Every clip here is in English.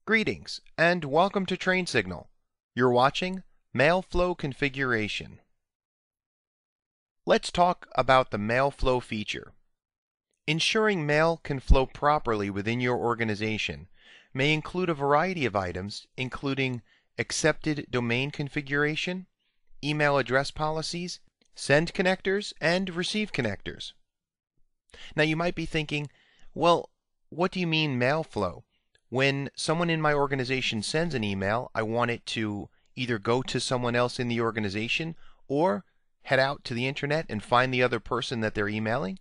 Greetings and welcome to Train Signal. You're watching Mail Flow Configuration. Let's talk about the Mail Flow feature. Ensuring mail can flow properly within your organization may include a variety of items, including accepted domain configuration, email address policies, send connectors, and receive connectors. Now you might be thinking, well, what do you mean mail flow? When someone in my organization sends an email, I want it to either go to someone else in the organization or head out to the internet and find the other person that they're emailing.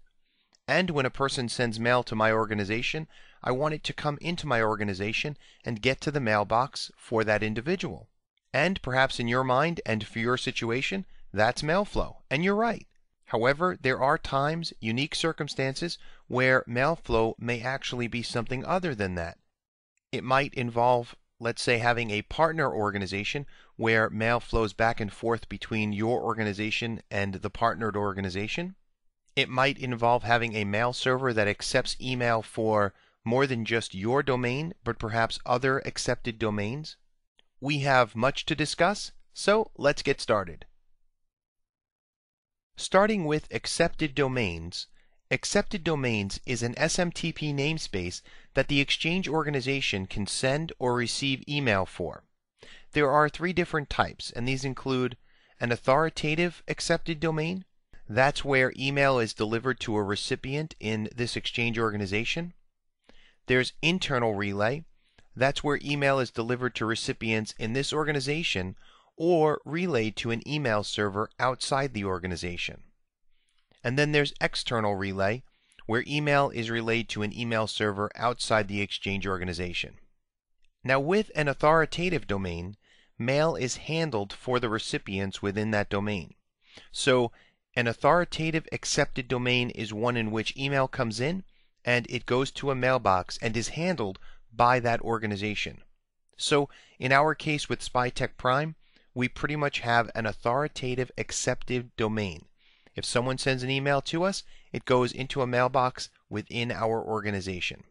And when a person sends mail to my organization, I want it to come into my organization and get to the mailbox for that individual. And perhaps in your mind and for your situation, that's mail flow. And you're right. However, there are times, unique circumstances, where mail flow may actually be something other than that. It might involve, let's say, having a partner organization where mail flows back and forth between your organization and the partnered organization. It might involve having a mail server that accepts email for more than just your domain, but perhaps other accepted domains. We have much to discuss, so let's get started. Starting with accepted domains. Accepted domains is an SMTP namespace that the Exchange organization can send or receive email for. There are three different types, and these include an authoritative accepted domain. That's where email is delivered to a recipient in this Exchange organization. There's internal relay. That's where email is delivered to recipients in this organization or relayed to an email server outside the organization. And then there's external relay, where email is relayed to an email server outside the Exchange organization. Now, with an authoritative domain, mail is handled for the recipients within that domain. So, an authoritative accepted domain is one in which email comes in and it goes to a mailbox and is handled by that organization. So, in our case with SpyTech Prime, we pretty much have an authoritative accepted domain. If someone sends an email to us, it goes into a mailbox within our organization.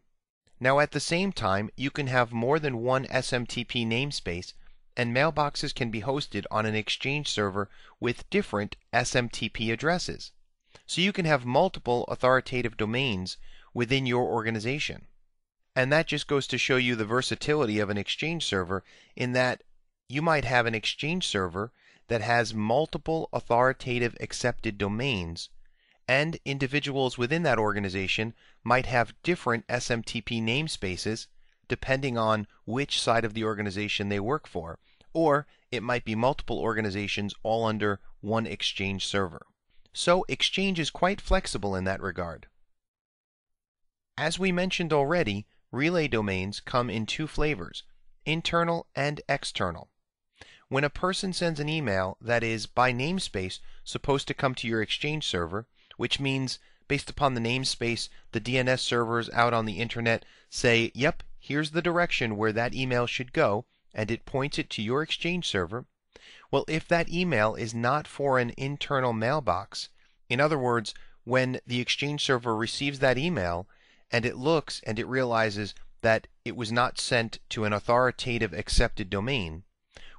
Now at the same time, you can have more than one SMTP namespace, and mailboxes can be hosted on an Exchange server with different SMTP addresses. So you can have multiple authoritative domains within your organization. And that just goes to show you the versatility of an Exchange server in that you might have an Exchange server that has multiple authoritative accepted domains, and individuals within that organization might have different SMTP namespaces depending on which side of the organization they work for, or it might be multiple organizations all under one Exchange server. So Exchange is quite flexible in that regard. As we mentioned already, relay domains come in two flavors, internal and external. When a person sends an email that is by namespace supposed to come to your Exchange server, which means based upon the namespace, the DNS servers out on the internet say, yep, here's the direction where that email should go, and it points it to your Exchange server. Well, if that email is not for an internal mailbox, in other words, when the Exchange server receives that email and it looks and it realizes that it was not sent to an authoritative accepted domain,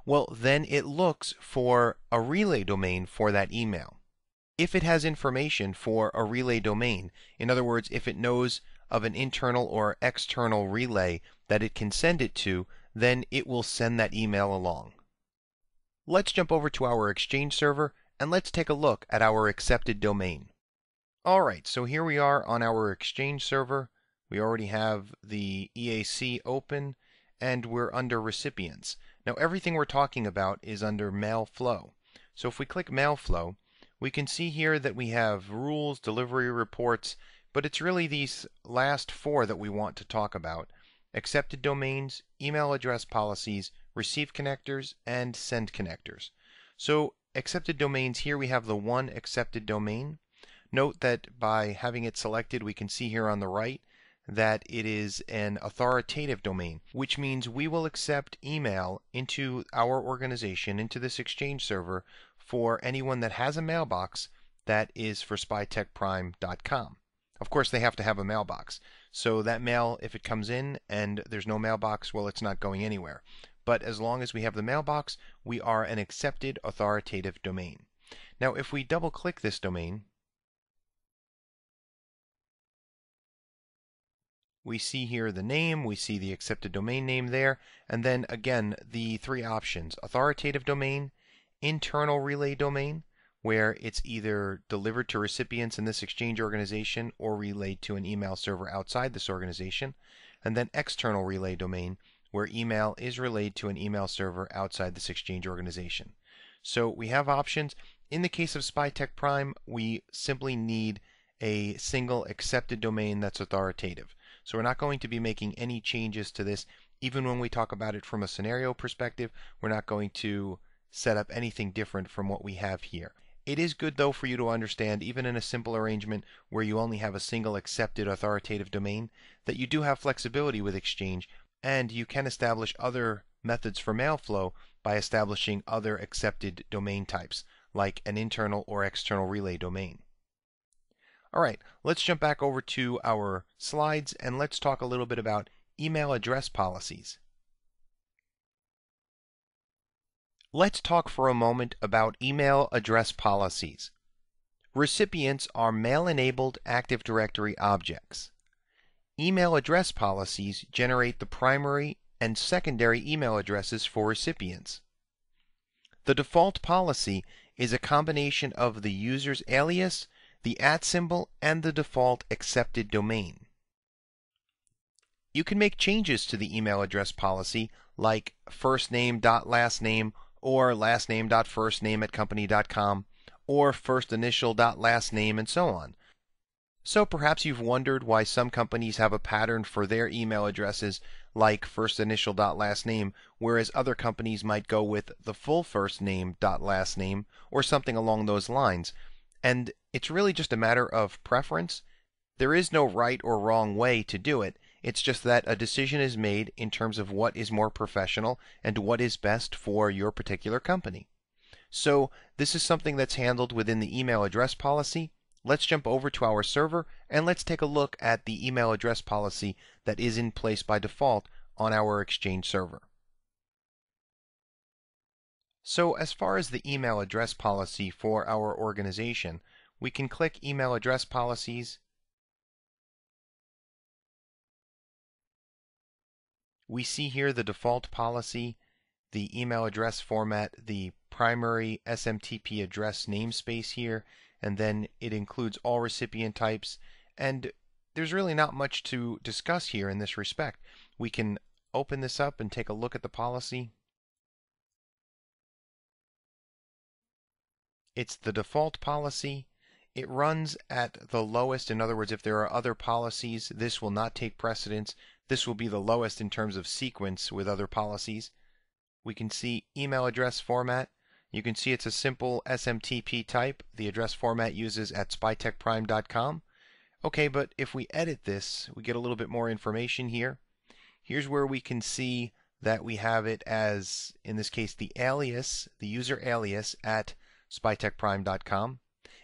well, then it looks for a relay domain for that email. If it has information for a relay domain, in other words, if it knows of an internal or external relay that it can send it to, then it will send that email along. Let's jump over to our Exchange server and let's take a look at our accepted domain. Alright, so here we are on our Exchange server. We already have the EAC open and we're under recipients. Now everything we're talking about is under mail flow. So if we click mail flow, we can see here that we have rules, delivery reports, but it's really these last four that we want to talk about. Accepted domains, email address policies, receive connectors, and send connectors. So accepted domains, here we have the one accepted domain. Note that by having it selected, we can see here on the right that it is an authoritative domain, which means we will accept email into our organization, into this Exchange server, for anyone that has a mailbox that is for spytechprime.com. Of course, they have to have a mailbox. So that mail, if it comes in and there's no mailbox, well, it's not going anywhere. But as long as we have the mailbox, we are an accepted authoritative domain. Now, if we double click this domain, we see here the name, we see the accepted domain name there, and then again the three options: authoritative domain, internal relay domain, where it's either delivered to recipients in this Exchange organization or relayed to an email server outside this organization, and then external relay domain, where email is relayed to an email server outside this Exchange organization. So we have options. In the case of SpyTech Prime, we simply need a single accepted domain that's authoritative. So we're not going to be making any changes to this. Even when we talk about it from a scenario perspective, we're not going to set up anything different from what we have here. It is good, though, for you to understand, even in a simple arrangement where you only have a single accepted authoritative domain, that you do have flexibility with Exchange, and you can establish other methods for mail flow by establishing other accepted domain types, like an internal or external relay domain. All right, let's jump back over to our slides and let's talk a little bit about email address policies. Let's talk for a moment about email address policies. Recipients are mail-enabled Active Directory objects. Email address policies generate the primary and secondary email addresses for recipients. The default policy is a combination of the user's alias, the @ symbol, and the default accepted domain. You can make changes to the email address policy, like firstname.lastname or lastname.firstname@company.com or firstinitial.lastname and so on. So perhaps you've wondered why some companies have a pattern for their email addresses like firstinitial.lastname, whereas other companies might go with the full firstname.lastname or something along those lines. And it's really just a matter of preference. There is no right or wrong way to do it. It's just that a decision is made in terms of what is more professional and what is best for your particular company. So this is something that's handled within the email address policy. Let's jump over to our server and let's take a look at the email address policy that is in place by default on our Exchange server. So as far as the email address policy for our organization, we can click Email Address Policies. We see here the default policy, the email address format, the primary SMTP address namespace here, and then it includes all recipient types, and there's really not much to discuss here in this respect. We can open this up and take a look at the policy. It's the default policy. It runs at the lowest. In other words, if there are other policies, this will not take precedence. This will be the lowest in terms of sequence with other policies. We can see email address format. You can see it's a simple SMTP type. The address format uses at spytechprime.com. Okay, but if we edit this, we get a little bit more information here. Here's where we can see that we have it as, in this case, the alias, the user alias at spytechprime.com.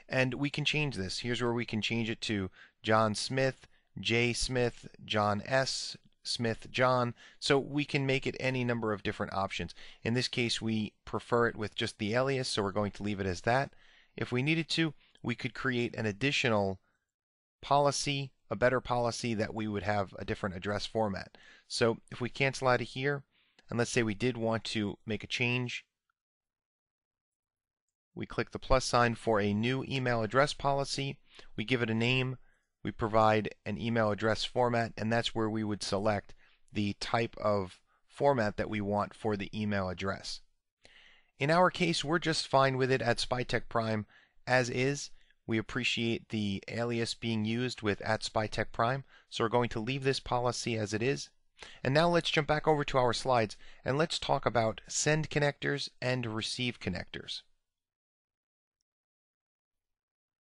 And we can change this. Here's where we can change it to John Smith, J. Smith, John S. Smith, John. So we can make it any number of different options. In this case, we prefer it with just the alias, so we're going to leave it as that. If we needed to, we could create an additional policy, a better policy that we would have a different address format. So if we cancel out of here, and let's say we did want to make a change, we click the plus sign for a new email address policy. We give it a name. We provide an email address format, and that's where we would select the type of format that we want for the email address. In our case, we're just fine with it at SpyTech Prime as is. We appreciate the alias being used with at SpyTech Prime, so we're going to leave this policy as it is. And now let's jump back over to our slides and let's talk about send connectors and receive connectors.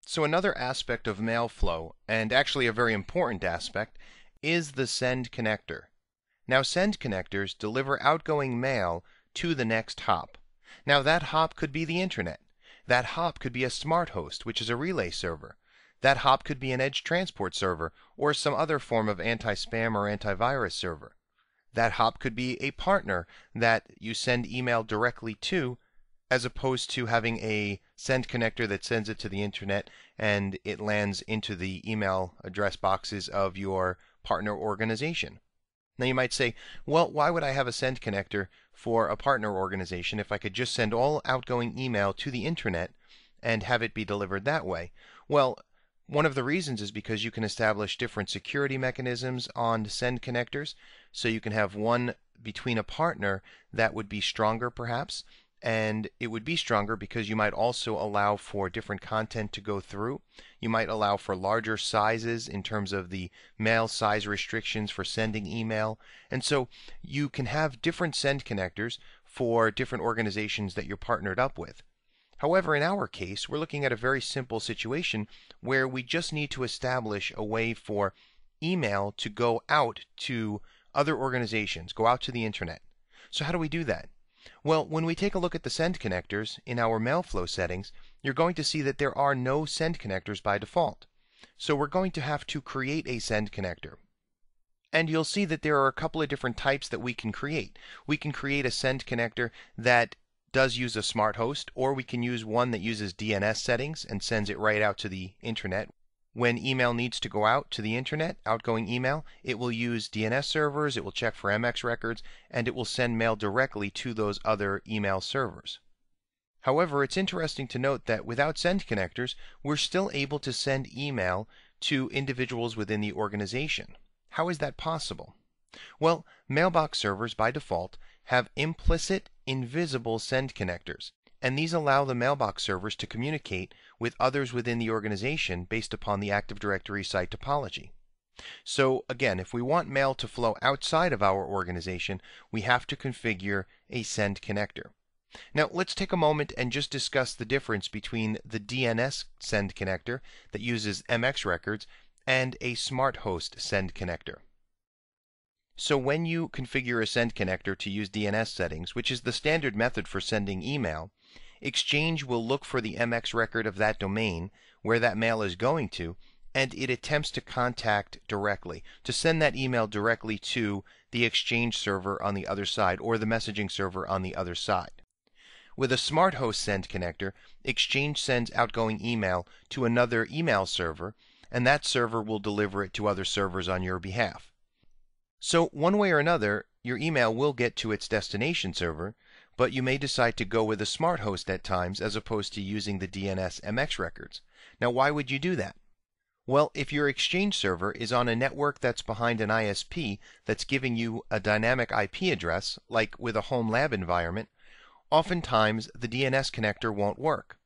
So another aspect of mail flow, and actually a very important aspect, is the send connector. Now send connectors deliver outgoing mail to the next hop. Now that hop could be the internet. That hop could be a smart host, which is a relay server. That hop could be an edge transport server or some other form of anti-spam or antivirus server. That hop could be a partner that you send email directly to, as opposed to having a send connector that sends it to the internet and it lands into the email address boxes of your partner organization. Now you might say, well, why would I have a send connector for a partner organization if I could just send all outgoing email to the internet and have it be delivered that way? Well, one of the reasons is because you can establish different security mechanisms on send connectors. So you can have one between a partner that would be stronger perhaps, and it would be stronger because you might also allow for different content to go through. You might allow for larger sizes in terms of the mail size restrictions for sending email. And so you can have different send connectors for different organizations that you're partnered up with. However, in our case, we're looking at a very simple situation where we just need to establish a way for email to go out to other organizations, go out to the internet. So how do we do that? Well, when we take a look at the send connectors in our MailFlow settings, you're going to see that there are no send connectors by default. So we're going to have to create a send connector. And you'll see that there are a couple of different types that we can create. We can create a send connector that does use a smart host, or we can use one that uses DNS settings and sends it right out to the internet. When email needs to go out to the internet, outgoing email, it will use DNS servers, it will check for MX records, and it will send mail directly to those other email servers. However, it's interesting to note that without send connectors, we're still able to send email to individuals within the organization. How is that possible? Well, mailbox servers by default have implicit invisible send connectors, and these allow the mailbox servers to communicate with others within the organization based upon the Active Directory site topology. So again, if we want mail to flow outside of our organization, we have to configure a send connector. Now let's take a moment and just discuss the difference between the DNS send connector that uses MX records and a smart host send connector. So when you configure a send connector to use DNS settings, which is the standard method for sending email, Exchange will look for the MX record of that domain where that mail is going to, and it attempts to contact directly, to send that email directly to the Exchange server on the other side or the messaging server on the other side. With a smart host send connector, Exchange sends outgoing email to another email server, and that server will deliver it to other servers on your behalf. So one way or another, your email will get to its destination server, but you may decide to go with a smart host at times as opposed to using the DNS MX records. Now why would you do that? Well, if your Exchange server is on a network that's behind an ISP that's giving you a dynamic IP address, like with a home lab environment, oftentimes the DNS connector won't work.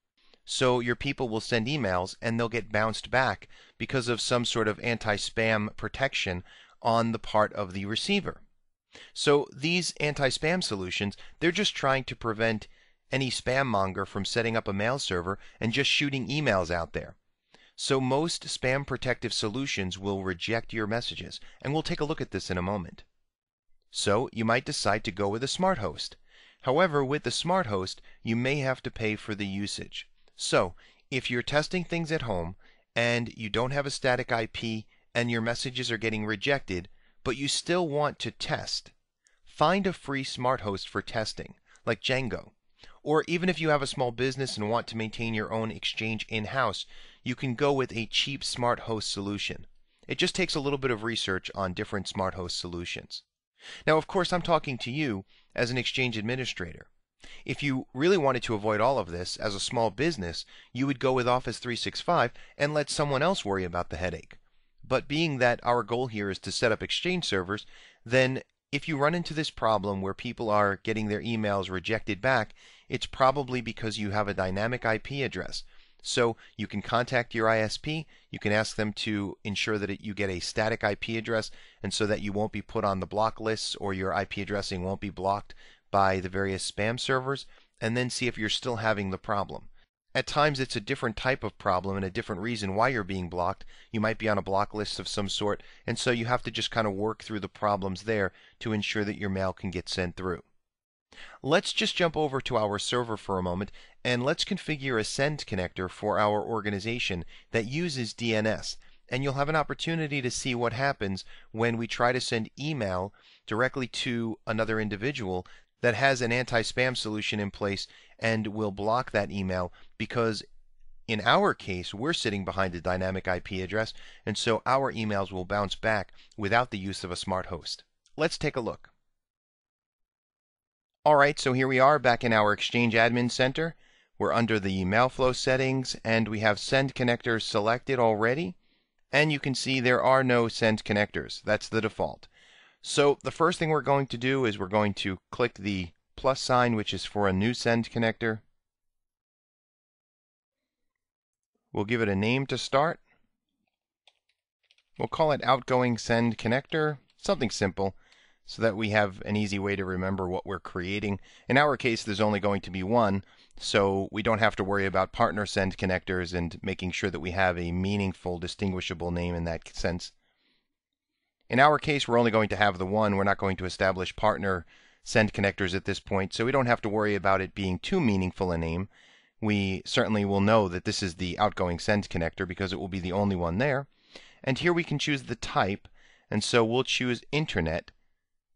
So your people will send emails and they'll get bounced back because of some sort of anti-spam protection on the part of the receiver. So these anti-spam solutions, they're just trying to prevent any spam monger from setting up a mail server and just shooting emails out there. So most spam protective solutions will reject your messages, and we'll take a look at this in a moment. So you might decide to go with a smart host. However, with the smart host, you may have to pay for the usage. So if you're testing things at home and you don't have a static IP and your messages are getting rejected, but you still want to test, find a free smart host for testing, like Django. Or even if you have a small business and want to maintain your own Exchange in-house, you can go with a cheap smart host solution. It just takes a little bit of research on different smart host solutions. Now, of course, I'm talking to you as an Exchange administrator. If you really wanted to avoid all of this as a small business, you would go with Office 365 and let someone else worry about the headache. But being that our goal here is to set up Exchange servers, then if you run into this problem where people are getting their emails rejected back, it's probably because you have a dynamic IP address. So you can contact your ISP, you can ask them to ensure that you get a static IP address, and so that you won't be put on the block lists or your IP addressing won't be blocked by the various spam servers, and then see if you're still having the problem. At times it's a different type of problem and a different reason why you're being blocked. You might be on a block list of some sort, and so you have to just kind of work through the problems there to ensure that your mail can get sent through. Let's just jump over to our server for a moment and let's configure a send connector for our organization that uses DNS. And you'll have an opportunity to see what happens when we try to send email directly to another individual that has an anti-spam solution in place and will block that email because in our case, we're sitting behind a dynamic IP address, and so our emails will bounce back without the use of a smart host. Let's take a look. Alright, so here we are back in our Exchange Admin Center. We're under the Mailflow settings, and we have send connectors selected already. And you can see there are no send connectors. That's the default. So the first thing we're going to do is we're going to click the plus sign, which is for a new send connector. We'll give it a name to start. We'll call it Outgoing Send Connector, something simple, so that we have an easy way to remember what we're creating. In our case, there's only going to be one, so we don't have to worry about partner send connectors and making sure that we have a meaningful, distinguishable name in that sense. In our case, we're only going to have the one. We're not going to establish partner send connectors at this point, so we don't have to worry about it being too meaningful a name. We certainly will know that this is the outgoing send connector because it will be the only one there. And here we can choose the type, and so we'll choose Internet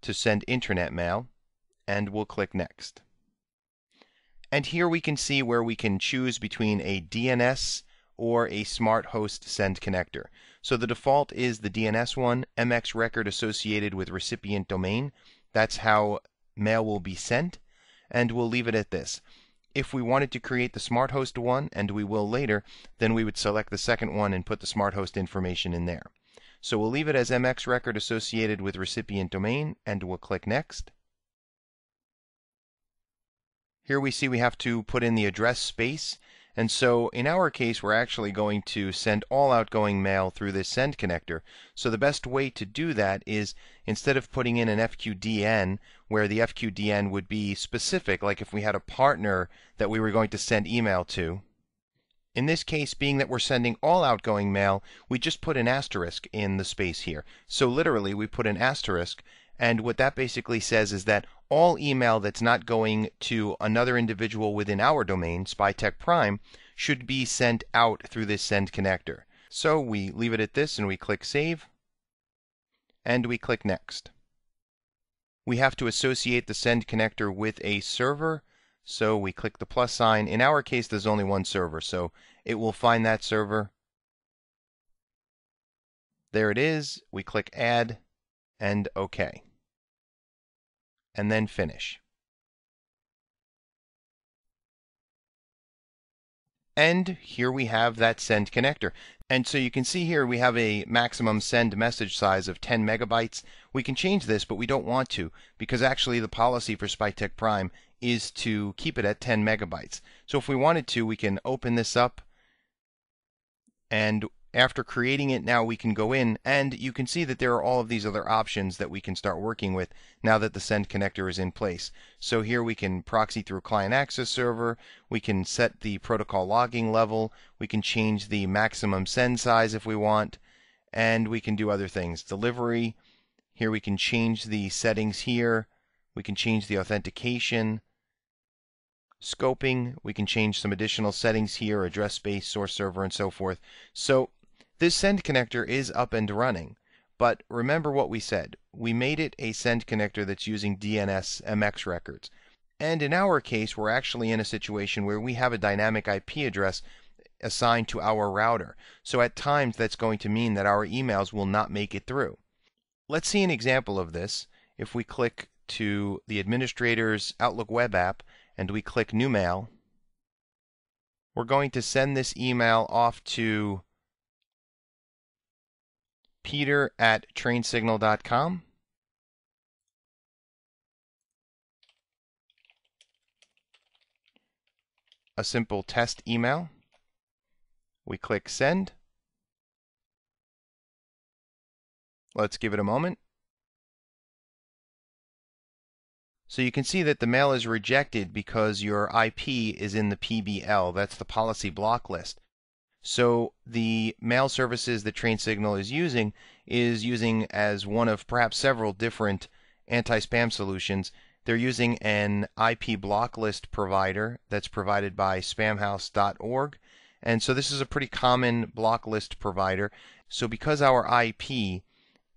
to send internet mail, and we'll click Next. And here we can see where we can choose between a DNS or a smart host send connector. So the default is the DNS one, MX record associated with recipient domain. That's how mail will be sent, and we'll leave it at this. If we wanted to create the smart host one, and we will later, then we would select the second one and put the smart host information in there. So we'll leave it as MX record associated with recipient domain, and we'll click Next. Here we see we have to put in the address space, and so in our case we're actually going to send all outgoing mail through this send connector. So the best way to do that is, instead of putting in an FQDN, where the FQDN would be specific, like if we had a partner that we were going to send email to, in this case, being that we're sending all outgoing mail, we just put an asterisk in the space here. So literally we put an asterisk, and what that basically says is that all email that's not going to another individual within our domain, SpyTech Prime, should be sent out through this send connector. So we leave it at this and we click Save, and we click Next. We have to associate the send connector with a server, so we click the plus sign. In our case, there's only one server, so it will find that server. There it is. We click Add and OK. And then Finish. And here we have that send connector. And so you can see here we have a maximum send message size of 10 megabytes. We can change this, but we don't want to, because actually the policy for SpyTech Prime is to keep it at 10 megabytes. So if we wanted to, we can open this up, and after creating it, now we can go in, and you can see that there are all of these other options that we can start working with now that the send connector is in place. So here we can proxy through client access server, we can set the protocol logging level, we can change the maximum send size if we want, and we can do other things. Delivery, here we can change the settings here, we can change the authentication, scoping, we can change some additional settings here, address space, source server, and so forth. So this send connector is up and running, but remember what we said. We made it a send connector that's using DNS MX records. And in our case, we're actually in a situation where we have a dynamic IP address assigned to our router. So at times that's going to mean that our emails will not make it through. Let's see an example of this. If we click to the administrator's Outlook web app and we click New Mail, we're going to send this email off to peter@trainsignal.com. A simple test email. We click Send. Let's give it a moment. So you can see that the mail is rejected because your IP is in the PBL. That's the policy block list. So the mail services that TrainSignal is using as one of perhaps several different anti-spam solutions They're using an IP block list provider that's provided by spamhaus.org. And so this is a pretty common block list provider. So because our IP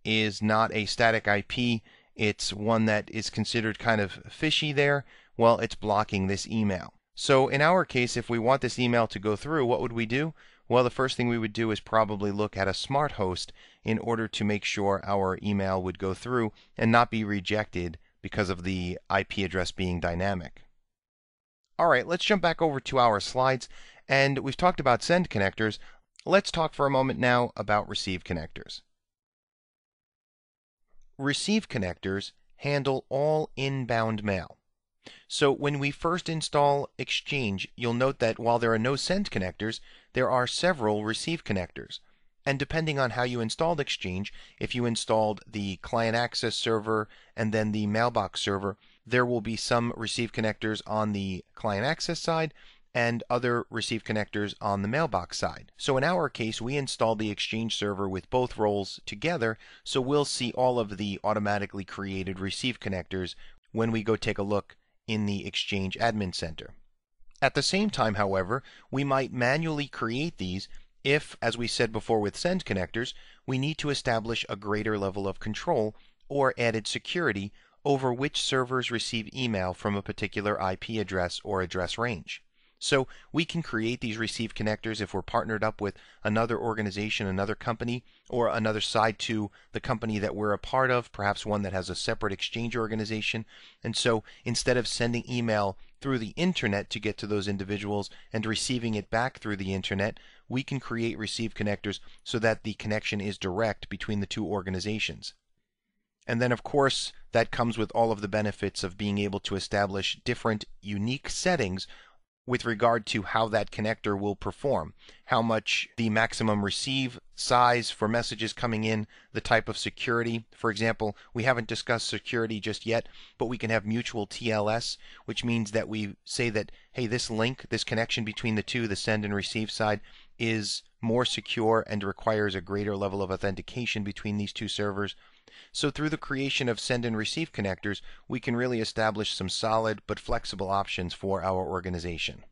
is not a static IP, it's one that is considered kind of fishy there, well, it's blocking this email. So in our case, if we want this email to go through, what would we do? Well, the first thing we would do is probably look at a smart host in order to make sure our email would go through and not be rejected because of the IP address being dynamic. All right, let's jump back over to our slides, and we've talked about send connectors. Let's talk for a moment now about receive connectors. Receive connectors handle all inbound mail. So when we first install Exchange, you'll note that while there are no send connectors, there are several receive connectors. And depending on how you installed Exchange, if you installed the client access server and then the mailbox server, there will be some receive connectors on the client access side and other receive connectors on the mailbox side. So in our case, we installed the Exchange server with both roles together, so we'll see all of the automatically created receive connectors when we go take a look in the Exchange Admin Center. At the same time, however, we might manually create these if, as we said before with send connectors, we need to establish a greater level of control or added security over which servers receive email from a particular IP address or address range. So we can create these receive connectors if we're partnered up with another organization, another company, or another side to the company that we're a part of, perhaps one that has a separate Exchange organization. And so instead of sending email through the internet to get to those individuals and receiving it back through the internet, we can create receive connectors so that the connection is direct between the two organizations. And then, of course, that comes with all of the benefits of being able to establish different unique settings with regard to how that connector will perform, how much the maximum receive size for messages coming in, the type of security. For example, we haven't discussed security just yet, but we can have mutual TLS, which means that we say that, hey, this link, this connection between the two, the send and receive side, is more secure and requires a greater level of authentication between these two servers. So through the creation of send and receive connectors, we can really establish some solid but flexible options for our organization.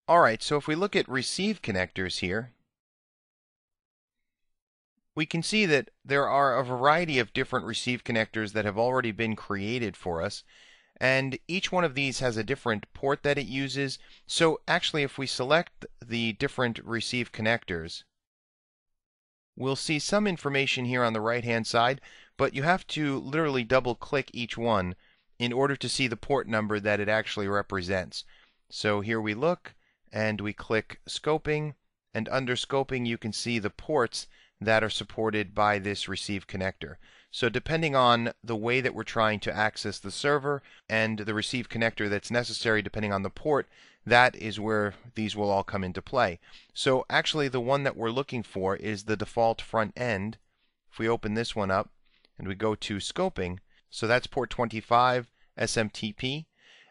All right, so if we look at receive connectors here, we can see that there are a variety of different receive connectors that have already been created for us, and each one of these has a different port that it uses. So actually, if we select the different receive connectors, we'll see some information here on the right-hand side, but you have to literally double-click each one in order to see the port number that it actually represents. So here we look, and we click Scoping, and under Scoping you can see the ports that are supported by this receive connector. So depending on the way that we're trying to access the server and the receive connector that's necessary depending on the port, that is where these will all come into play. So actually the one that we're looking for is the default front end. If we open this one up and we go to Scoping, so that's port 25 SMTP.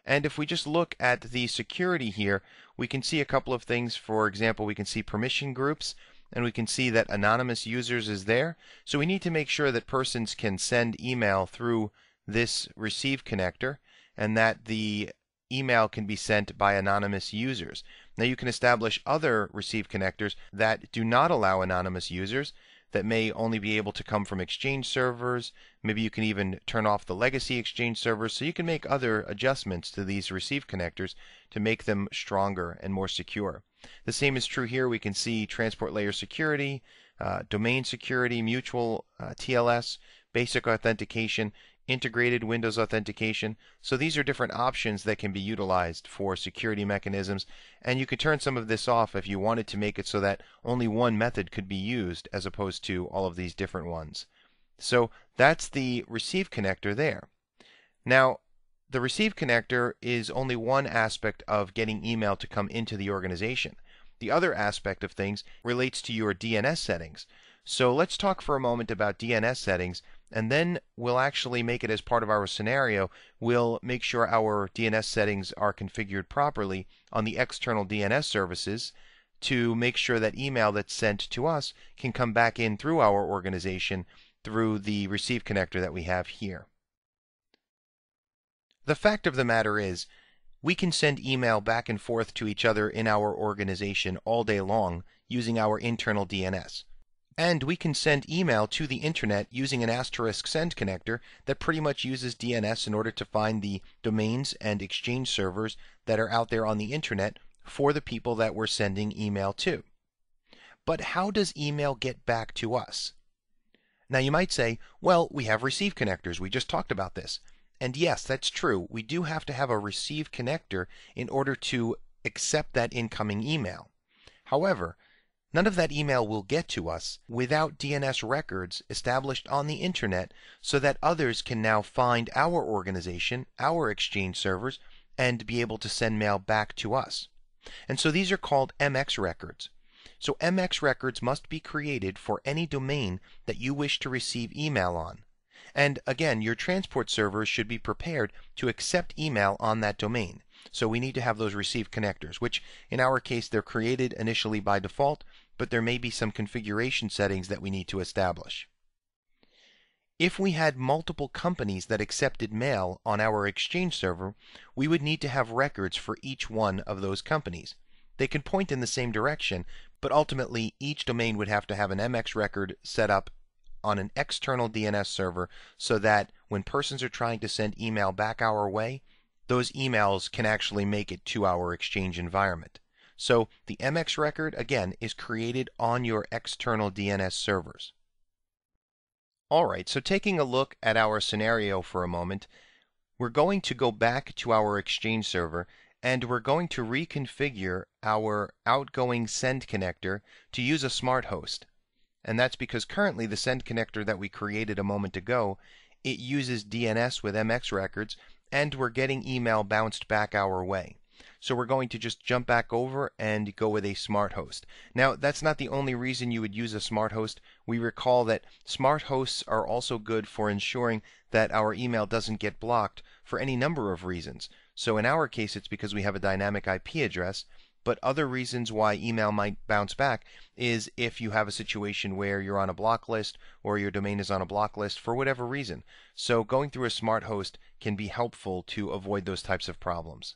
And if we just look at the security here, we can see a couple of things. For example, we can see permission groups, and we can see that anonymous users is there. So we need to make sure that persons can send email through this receive connector and that the email can be sent by anonymous users. Now you can establish other receive connectors that do not allow anonymous users, that may only be able to come from Exchange servers. Maybe you can even turn off the legacy Exchange servers, so you can make other adjustments to these receive connectors to make them stronger and more secure. The same is true here. We can see transport layer security, domain security, mutual TLS, basic authentication, integrated Windows authentication. So these are different options that can be utilized for security mechanisms, and you could turn some of this off if you wanted to make it so that only one method could be used as opposed to all of these different ones. So that's the receive connector there. Now, the receive connector is only one aspect of getting email to come into the organization. The other aspect of things relates to your DNS settings. So let's talk for a moment about DNS settings, and then we'll actually make it as part of our scenario. We'll make sure our DNS settings are configured properly on the external DNS services to make sure that email that's sent to us can come back in through our organization through the receive connector that we have here. The fact of the matter is, we can send email back and forth to each other in our organization all day long using our internal DNS. And we can send email to the internet using an asterisk send connector that pretty much uses DNS in order to find the domains and exchange servers that are out there on the internet for the people that we're sending email to. But how does email get back to us? Now you might say, well, we have receive connectors. We just talked about this. And yes, that's true. We do have to have a receive connector in order to accept that incoming email. However, none of that email will get to us without DNS records established on the internet so that others can now find our organization, our exchange servers, and be able to send mail back to us. And so these are called MX records. So MX records must be created for any domain that you wish to receive email on. And again, your transport servers should be prepared to accept email on that domain. So we need to have those receive connectors, which in our case they're created initially by default, but there may be some configuration settings that we need to establish. If we had multiple companies that accepted mail on our exchange server, we would need to have records for each one of those companies. They can point in the same direction, but ultimately each domain would have to have an MX record set up on an external DNS server so that when persons are trying to send email back our way, those emails can actually make it to our exchange environment. So the MX record, again, is created on your external DNS servers. Alright, so taking a look at our scenario for a moment, we're going to go back to our exchange server and we're going to reconfigure our outgoing send connector to use a smart host. And that's because currently the send connector that we created a moment ago, it uses DNS with MX records and we're getting email bounced back our way. So we're going to just jump back over and go with a smart host. Now, that's not the only reason you would use a smart host. We recall that smart hosts are also good for ensuring that our email doesn't get blocked for any number of reasons. So in our case, it's because we have a dynamic IP address, but other reasons why email might bounce back is if you have a situation where you're on a block list or your domain is on a block list for whatever reason. So going through a smart host can be helpful to avoid those types of problems.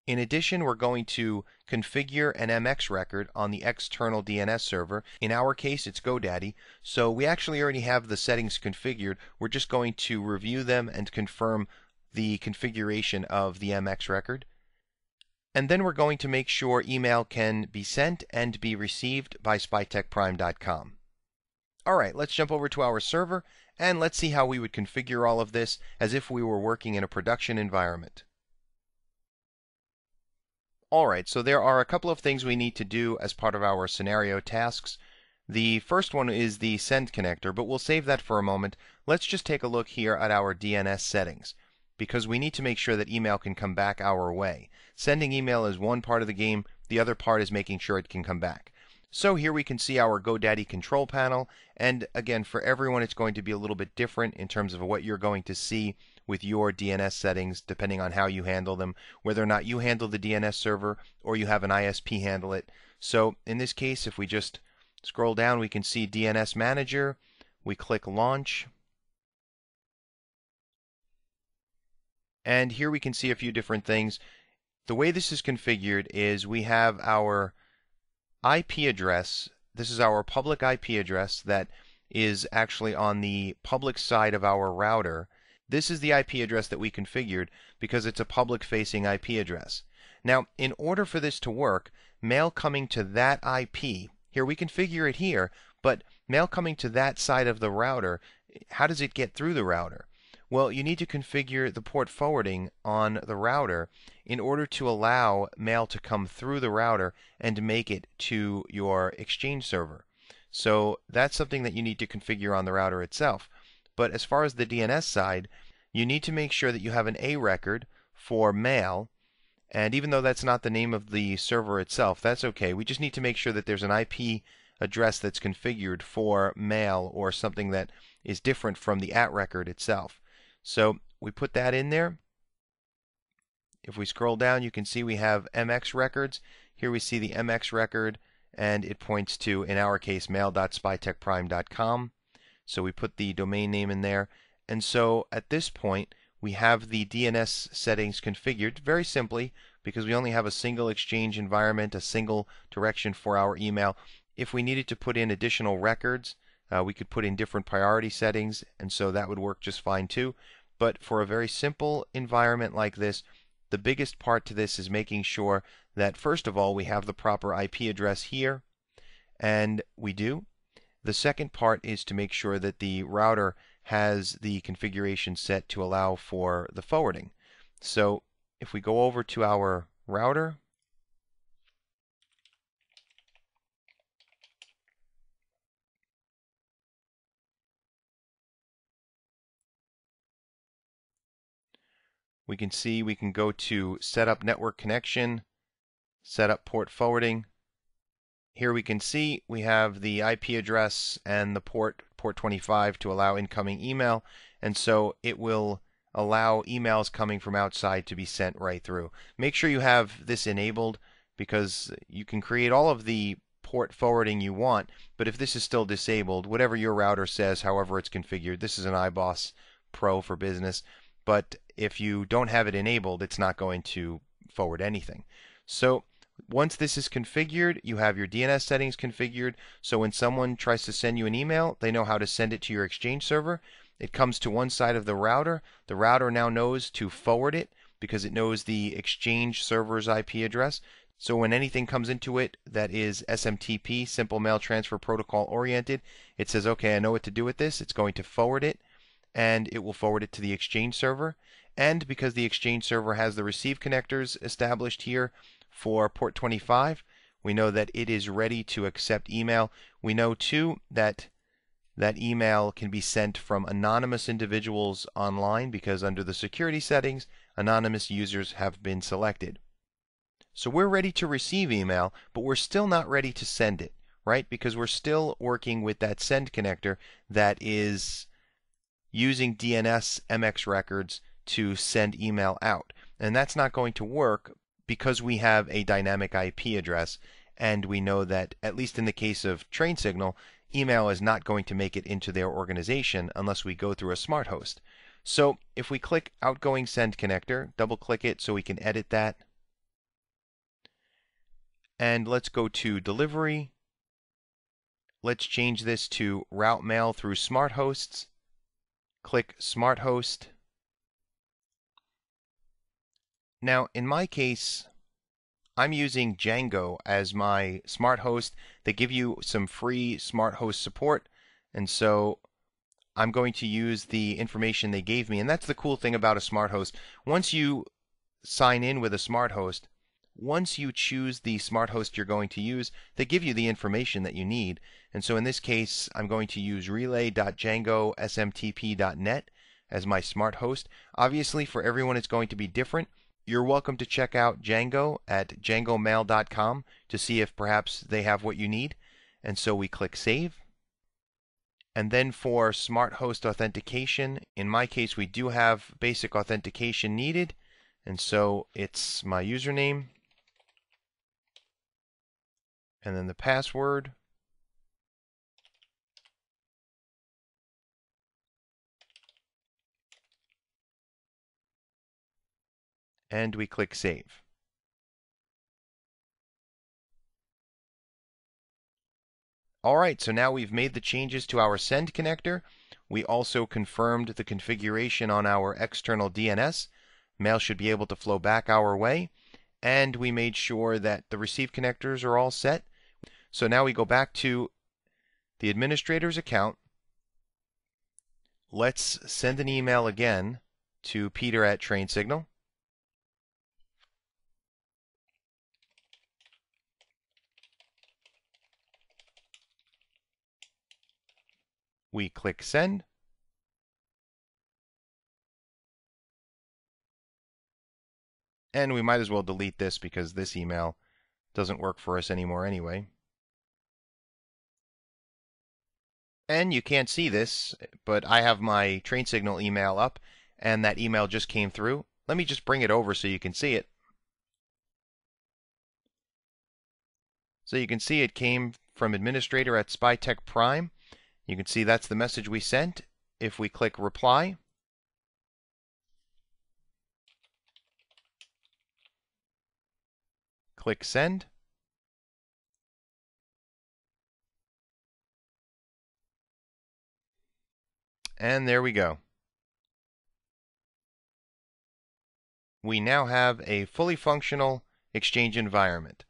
In addition, we're going to configure an MX record on the external DNS server. In our case, it's GoDaddy, so we actually already have the settings configured. We're just going to review them and confirm the configuration of the MX record. And then we're going to make sure email can be sent and be received by spytechprime.com. Alright, let's jump over to our server and let's see how we would configure all of this as if we were working in a production environment. Alright, so there are a couple of things we need to do as part of our scenario tasks. The first one is the send connector, but we'll save that for a moment. Let's just take a look here at our DNS settings, because we need to make sure that email can come back our way. Sending email is one part of the game, the other part is making sure it can come back. So here we can see our GoDaddy control panel, and again, for everyone it's going to be a little bit different in terms of what you're going to see with your DNS settings, depending on how you handle them, whether or not you handle the DNS server or you have an ISP handle it. So in this case, if we just scroll down, we can see DNS Manager, we click Launch, and here we can see a few different things. The way this is configured is we have our IP address. This is our public IP address that is actually on the public side of our router. This is the IP address that we configured because it's a public-facing IP address. Now, in order for this to work, mail coming to that IP, here we configure it here, but mail coming to that side of the router, how does it get through the router? Well, you need to configure the port forwarding on the router in order to allow mail to come through the router and make it to your Exchange server. So that's something that you need to configure on the router itself. But as far as the DNS side, you need to make sure that you have an A record for mail, and even though that's not the name of the server itself, that's okay. We just need to make sure that there's an IP address that's configured for mail or something that is different from the @ record itself. So we put that in there. If we scroll down, you can see we have MX records. Here we see the MX record, and it points to, in our case, mail.spytechprime.com. So we put the domain name in there. And so at this point, we have the DNS settings configured very simply because we only have a single Exchange environment, a single direction for our email. If we needed to put in additional records, we could put in different priority settings, and so that would work just fine too. But for a very simple environment like this, the biggest part to this is making sure that first of all we have the proper IP address here, and we do. The second part is to make sure that the router has the configuration set to allow for the forwarding. So if we go over to our router, we can see we can go to set up network connection, set up port forwarding. Here we can see we have the IP address and the port 25 to allow incoming email, and so it will allow emails coming from outside to be sent right through. Make sure you have this enabled because you can create all of the port forwarding you want, but if this is still disabled, whatever your router says, however it's configured, this is an iBoss Pro for business, but if you don't have it enabled, it's not going to forward anything. So once this is configured, you have your DNS settings configured, so when someone tries to send you an email, they know how to send it to your Exchange server. It comes to one side of the router. The router now knows to forward it because it knows the Exchange server's IP address. So when anything comes into it that is SMTP, Simple Mail Transfer Protocol oriented, it says, okay, I know what to do with this. It's going to forward it, and it will forward it to the Exchange server. And because the Exchange server has the receive connectors established here for port 25, we know that it is ready to accept email. We know too that that email can be sent from anonymous individuals online because under the security settings, anonymous users have been selected. So we're ready to receive email, but we're still not ready to send it, right? Because we're still working with that send connector that is using DNS MX records to send email out. And that's not going to work because we have a dynamic IP address, and we know that, at least in the case of TrainSignal, email is not going to make it into their organization unless we go through a smart host. So if we click Outgoing Send Connector, double click it so we can edit that, and let's go to Delivery. Let's change this to Route Mail through Smart Hosts. Click Smart Host. Now, in my case, I'm using Django as my smart host. They give you some free smart host support, and so I'm going to use the information they gave me. And that's the cool thing about a smart host. Once you sign in with a smart host, once you choose the smart host you're going to use, they give you the information that you need. And so in this case, I'm going to use relay.django.smtp.net as my smart host. Obviously, for everyone, it's going to be different. You're welcome to check out Django at djangomail.com to see if perhaps they have what you need. And so we click Save. And then for smart host authentication, in my case, we do have basic authentication needed. And so it's my username, and then the password, and we click Save. Alright, so now we've made the changes to our send connector. We also confirmed the configuration on our external DNS. Mail should be able to flow back our way. And we made sure that the receive connectors are all set. So now we go back to the administrator's account. Let's send an email again to Peter at TrainSignal. We click Send. And we might as well delete this because this email doesn't work for us anymore anyway. And you can't see this, but I have my TrainSignal email up, and that email just came through. Let me just bring it over so you can see it. So you can see it came from administrator at Spytech Prime. You can see that's the message we sent. If we click Reply, Click Send. And there we go. We now have a fully functional Exchange environment.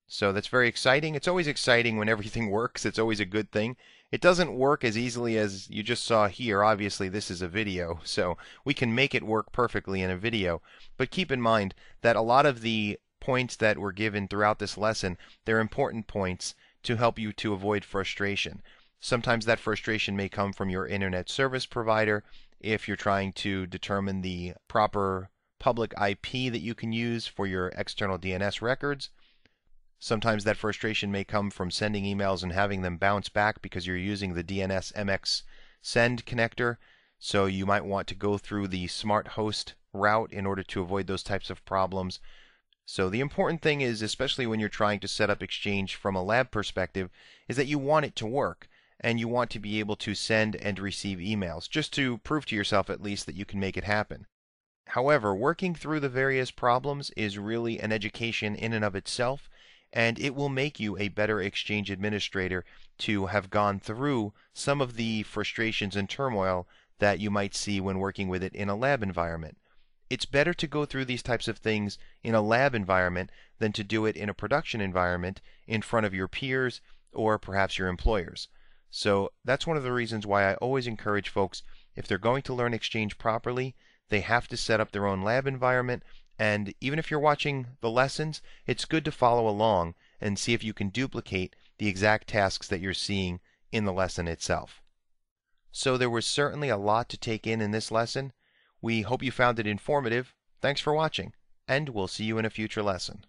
So that's very exciting. It's always exciting when everything works. It's always a good thing. It doesn't work as easily as you just saw here. Obviously, this is a video, so we can make it work perfectly in a video. But keep in mind that a lot of the points that were given throughout this lesson, they're important points to help you to avoid frustration. Sometimes that frustration may come from your internet service provider if you're trying to determine the proper public IP that you can use for your external DNS records. Sometimes that frustration may come from sending emails and having them bounce back because you're using the DNS MX send connector. So you might want to go through the smart host route in order to avoid those types of problems. So the important thing is, especially when you're trying to set up Exchange from a lab perspective, is that you want it to work and you want to be able to send and receive emails, just to prove to yourself at least that you can make it happen. However, working through the various problems is really an education in and of itself, and it will make you a better Exchange administrator to have gone through some of the frustrations and turmoil that you might see when working with it in a lab environment. It's better to go through these types of things in a lab environment than to do it in a production environment in front of your peers or perhaps your employers. So that's one of the reasons why I always encourage folks, if they're going to learn Exchange properly, they have to set up their own lab environment, and even if you're watching the lessons, it's good to follow along and see if you can duplicate the exact tasks that you're seeing in the lesson itself. So there was certainly a lot to take in this lesson. We hope you found it informative. Thanks for watching, and we'll see you in a future lesson.